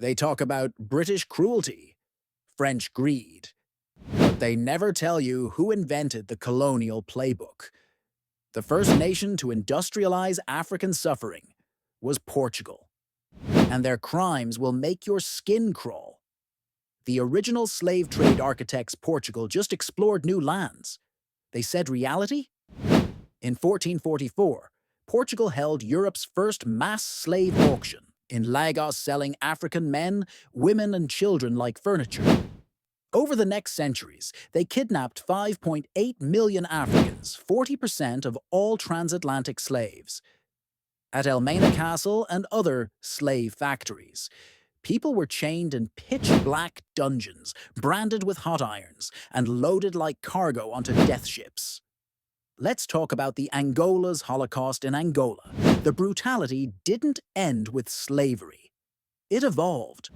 They talk about British cruelty, French greed, but they never tell you who invented the colonial playbook. The first nation to industrialize African suffering was Portugal, and their crimes will make your skin crawl. The original slave trade architects Portugal just explored new lands. They said reality? In 1444, Portugal held Europe's first mass slave auction in Lagos, selling African men, women, and children like furniture. Over the next centuries, they kidnapped 5.8 million Africans, 40% of all transatlantic slaves. At Elmina Castle and other slave factories, people were chained in pitch-black dungeons, branded with hot irons, and loaded like cargo onto death ships. Let's talk about the Angola's Holocaust in Angola. The brutality didn't end with slavery. It evolved.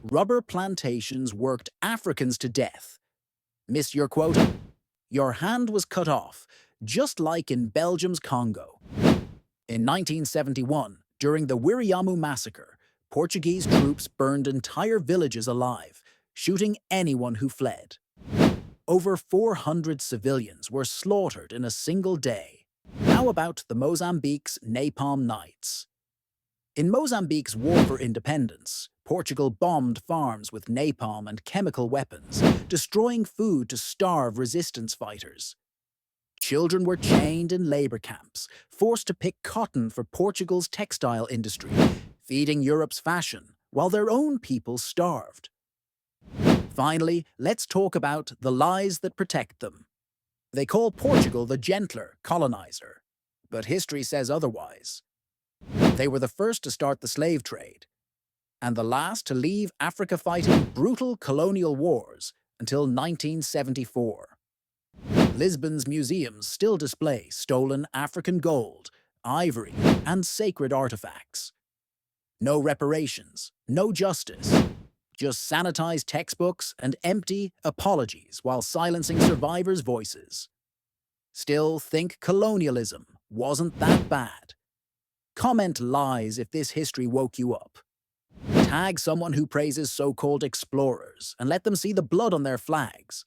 Rubber plantations worked Africans to death. Miss your quota? Your hand was cut off, just like in Belgium's Congo. In 1971, during the Wiriyamu Massacre, Portuguese troops burned entire villages alive, shooting anyone who fled. Over 400 civilians were slaughtered in a single day. How about the Mozambique's Napalm Nights? In Mozambique's War for Independence, Portugal bombed farms with napalm and chemical weapons, destroying food to starve resistance fighters. Children were chained in labor camps, forced to pick cotton for Portugal's textile industry, feeding Europe's fashion, while their own people starved. Finally, let's talk about the lies that protect them. They call Portugal the gentler colonizer, but history says otherwise. They were the first to start the slave trade, and the last to leave Africa fighting brutal colonial wars until 1974. Lisbon's museums still display stolen African gold, ivory, and sacred artifacts. No reparations, no justice, just sanitized textbooks and empty apologies while silencing survivors' voices. Still think colonialism wasn't that bad. Comment lies if this history woke you up. Tag someone who praises so-called explorers and let them see the blood on their flags.